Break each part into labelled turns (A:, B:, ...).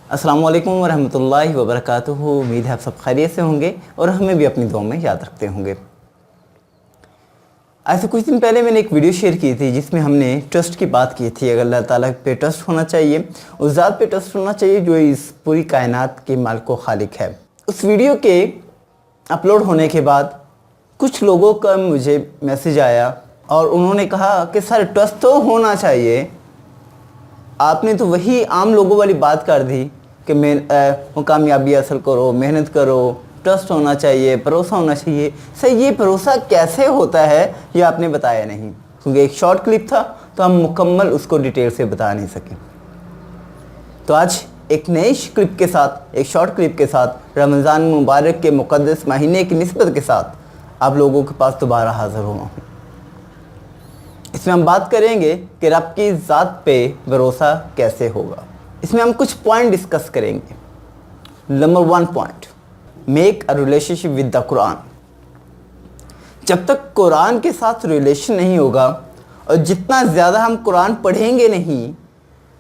A: अस्सलामु अलैकुम वरहमतुल्लाहि वबरकातुहू। उम्मीद है आप सब खैरियत से होंगे और हमें भी अपनी दुआ में याद रखते होंगे। ऐसे कुछ दिन पहले मैंने एक वीडियो शेयर की थी जिसमें हमने ट्रस्ट की बात की थी। अगर अल्लाह ताला पे ट्रस्ट होना चाहिए, उस ज़ात पे ट्रस्ट होना चाहिए जो इस पूरी कायनात के मालिक व खालिक है। उस वीडियो के अपलोड होने के बाद कुछ लोगों का मुझे मैसेज आया और उन्होंने कहा कि सर ट्रस्ट तो होना चाहिए, आपने तो वही आम लोगों वाली बात कर दी कि कामयाबी हासिल करो, मेहनत करो, ट्रस्ट होना चाहिए, भरोसा होना चाहिए। सर ये भरोसा कैसे होता है ये आपने बताया नहीं, क्योंकि एक शॉर्ट क्लिप था तो हम मुकम्मल उसको डिटेल से बता नहीं सके। तो आज एक नई क्लिप के साथ, एक शॉर्ट क्लिप के साथ, रमज़ान मुबारक के मुक़द्दस महीने की निस्बत के साथ आप लोगों के पास दोबारा हाज़िर हुआ हूँ। इसमें हम बात करेंगे कि रब की ज़ात पे भरोसा कैसे होगा। इसमें हम कुछ पॉइंट डिस्कस करेंगे। Number 1 point, make a relationship with the Quran. जब तक कुरान के साथ रिलेशन नहीं होगा और जितना ज़्यादा हम कुरान पढ़ेंगे नहीं,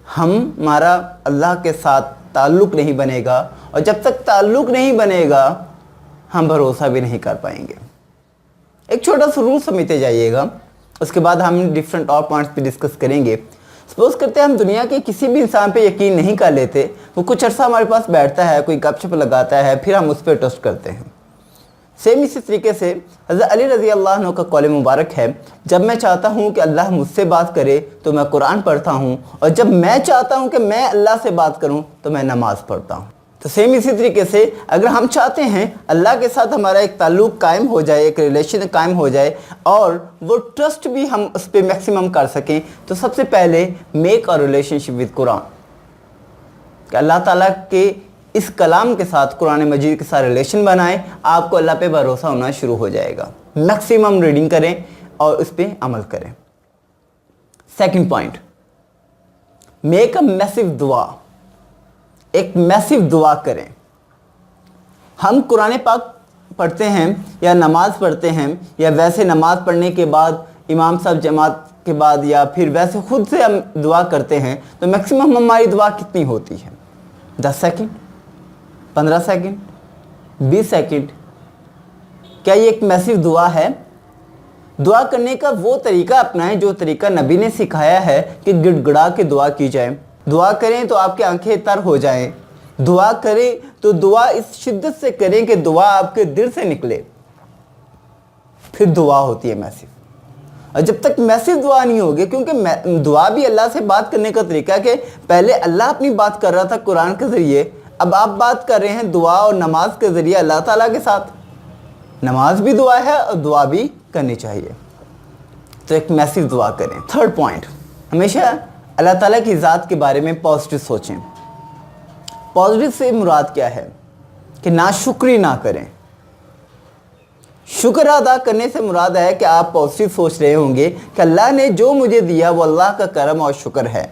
A: हमारा अल्लाह के साथ ताल्लुक़ नहीं बनेगा, और जब तक ताल्लुक़ नहीं बनेगा हम भरोसा भी नहीं कर पाएंगे। एक छोटा सा रूल समझते जाइएगा, उसके बाद हम डिफरेंट और पॉइंट्स पे डिस्कस करेंगे। सपोज़ करते हैं हम दुनिया के किसी भी इंसान पे यकीन नहीं कर लेते, वो कुछ अर्सा हमारे पास बैठता है, कोई गपशप लगाता है, फिर हम उस पर ट्रस्ट करते हैं। सेम इसी तरीके से हज़रत अली रज़ी अल्लाह अन्हु का कौल मुबारक है, जब मैं चाहता हूँ कि अल्लाह मुझसे बात करे तो मैं कुरान पढ़ता हूँ, और जब मैं चाहता हूँ कि मैं अल्लाह से बात करूँ तो मैं नमाज़ पढ़ता हूँ। तो सेम इसी तरीके से अगर हम चाहते हैं अल्लाह के साथ हमारा एक ताल्लुक़ कायम हो जाए, एक रिलेशन कायम हो जाए, और वो ट्रस्ट भी हम उस पर मैक्सिमम कर सकें, तो सबसे पहले make a relationship with Quran. कि अल्लाह ताला के इस कलाम के साथ, कुरान मजीद के साथ रिलेशन बनाएं, आपको अल्लाह पे भरोसा होना शुरू हो जाएगा। मैक्सिमम रीडिंग करें और उस पर अमल करें। Second point, make a massive दुआ। एक मैसिव दुआ करें। हम कुरान पाक पढ़ते हैं या नमाज़ पढ़ते हैं, या वैसे नमाज़ पढ़ने के बाद इमाम साहब जमात के बाद, या फिर वैसे खुद से हम दुआ करते हैं, तो मैक्सिमम हमारी दुआ कितनी होती है? 10 सेकंड, 15 सेकंड, 20 सेकंड। क्या ये एक मैसिव दुआ है? दुआ करने का वो तरीका अपनाएं जो तरीका नबी ने सिखाया है कि गिड़गिड़ा के दुआ की जाए। दुआ करें तो आपकी आंखें तर हो जाएं। दुआ करें तो दुआ इस शिद्दत से करें कि दुआ आपके दिल से निकले, फिर दुआ होती है मैसिव। और जब तक मैसिव दुआ नहीं होगी, क्योंकि दुआ भी अल्लाह से बात करने का तरीका है कि पहले अल्लाह अपनी बात कर रहा था कुरान के ज़रिए, अब आप बात कर रहे हैं दुआ और नमाज के ज़रिए अल्लाह ताला के साथ। नमाज भी दुआ है और दुआ भी करनी चाहिए। तो एक मैसिव दुआ करें। थर्ड पॉइंट, हमेशा अल्लाह ताला की ज़ात के बारे में पॉजिटिव सोचें। पॉजिटिव से मुराद क्या है? कि नाशुक्री ना करें। शुक्र अदा करने से मुराद है कि आप पॉजिटिव सोच रहे होंगे कि अल्लाह ने जो मुझे दिया वो अल्लाह का करम और शुक्र है।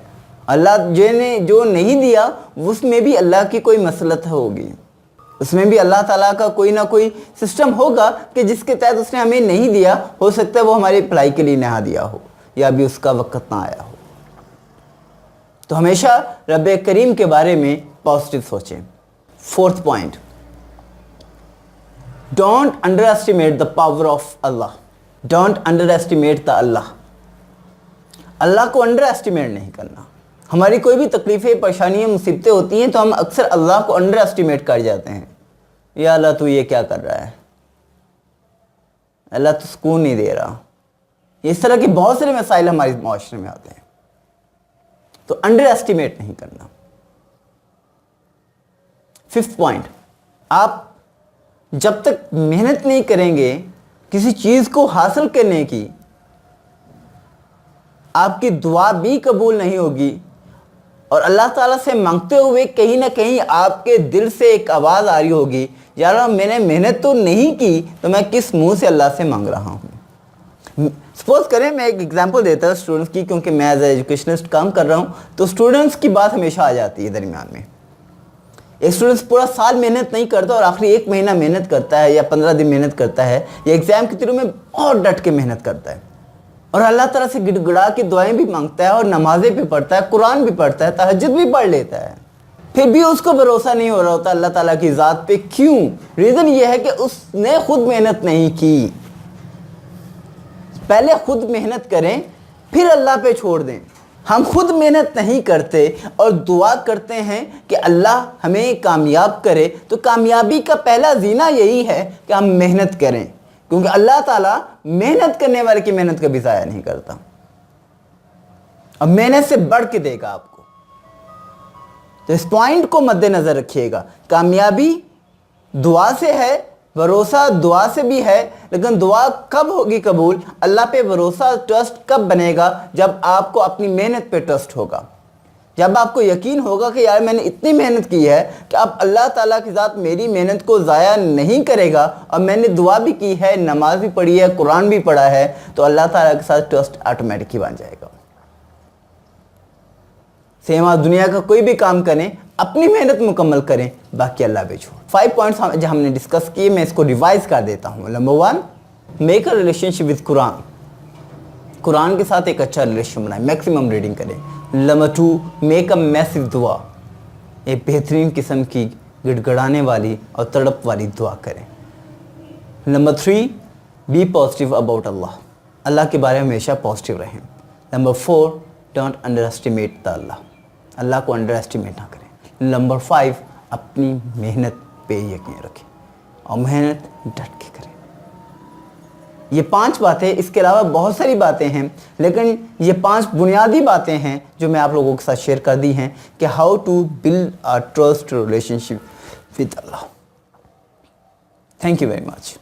A: अल्लाह ने जो नहीं दिया उसमें भी अल्लाह की कोई मसलत होगी, उसमें भी अल्लाह ताला का कोई ना कोई सिस्टम होगा कि जिसके तहत उसने हमें नहीं दिया। हो सकता है वो हमारी भलाई के लिए ना दिया हो, या अभी उसका वक्त ना आया हो। तो हमेशा रब करीम के बारे में पॉजिटिव सोचें। Fourth point, don't underestimate the power of Allah. Don't underestimate the Allah. Allah को अंडर एस्टिमेट नहीं करना। हमारी कोई भी तकलीफ़ें, परेशानियाँ, मुसीबतें होती हैं तो हम अक्सर अल्लाह को अंडर एस्टिमेट कर जाते हैं। या अल्लाह तू ये क्या कर रहा है, अल्लाह तो सुकून नहीं दे रहा। इस तरह के बहुत सारे मसाइल हमारे माशरे में आते हैं, तो अंडर एस्टिमेट नहीं करना। फिफ्थ पॉइंट, आप जब तक मेहनत नहीं करेंगे किसी चीज़ को हासिल करने की, आपकी दुआ भी कबूल नहीं होगी, और अल्लाह ताला से मांगते हुए कहीं ना कहीं आपके दिल से एक आवाज़ आ रही होगी, यार मैंने मेहनत तो नहीं की तो मैं किस मुंह से अल्लाह से मांग रहा हूँ। सपोज़ करें, मैं एक एग्जांपल देता हूँ स्टूडेंट्स की, क्योंकि मैं एज ए एजुकेशनिस्ट काम कर रहा हूँ, तो स्टूडेंट्स की बात हमेशा आ जाती है दरमियान में। एक स्टूडेंट्स पूरा साल मेहनत नहीं करता और आखिरी 1 महीना मेहनत करता है, या 15 दिन मेहनत करता है, या एग्ज़ाम के दिनों में बहुत डट के मेहनत करता है, और अल्लाह ताला से गिड़गिड़ा के दुआएं भी मांगता है, और नमाजें भी पढ़ता है, कुरान भी पढ़ता है, तहज्जुद भी पढ़ लेता है, फिर भी उसको भरोसा नहीं हो रहा होता अल्लाह ताला की ज़ात पे। क्यों? रीज़न ये है कि उसने खुद मेहनत नहीं की। पहले खुद मेहनत करें फिर अल्लाह पे छोड़ दें। हम खुद मेहनत नहीं करते और दुआ करते हैं कि अल्लाह हमें कामयाब करे, तो कामयाबी का पहला ज़ीना यही है कि हम मेहनत करें, क्योंकि अल्लाह ताला मेहनत करने वाले की मेहनत कभी ज़ाया नहीं करता और मेहनत से बढ़ के देगा आपको। तो इस पॉइंट को मद्देनज़र रखिएगा। कामयाबी दुआ से है, भरोसा दुआ से भी है, लेकिन दुआ कब होगी कबूल, अल्लाह पे भरोसा ट्रस्ट कब बनेगा, जब आपको अपनी मेहनत पे ट्रस्ट होगा, जब आपको यकीन होगा कि यार मैंने इतनी मेहनत की है कि अब अल्लाह ताला की ज़ात मेरी मेहनत को ज़ाया नहीं करेगा, और मैंने दुआ भी की है, नमाज भी पढ़ी है, कुरान भी पढ़ा है, तो अल्लाह ताला के साथ ट्रस्ट ऑटोमेटिक ही बन जाएगा। सेम आप दुनिया का कोई भी काम करें, अपनी मेहनत मुकम्मल करें, बाकी अल्लाह पे छोड़। 5 पॉइंट्स जो हमने डिस्कस किए, मैं इसको रिवाइज कर देता हूँ। Number 1, make a relationship with Quran. Quran के साथ एक अच्छा रिलेशन बनाए, मैक्सिमम रीडिंग करें। नंबर 2, मेक अ मैसिव दुआ। एक बेहतरीन किस्म की गिड़गड़ाने वाली और तड़प वाली दुआ करें। Number 3, be positive about Allah. Allah के बारे में हमेशा पॉजिटिव रहें। Number 4, don't underestimate the Allah. Allah को अंडर एस्टिमेट ना करें। नंबर 5, अपनी मेहनत पे यकीन रखें और मेहनत डट के करें। ये 5 बातें, इसके अलावा बहुत सारी बातें हैं, लेकिन ये 5 बुनियादी बातें हैं जो मैं आप लोगों के साथ शेयर कर दी हैं कि how to build a trust relationship with Allah. Thank you very much.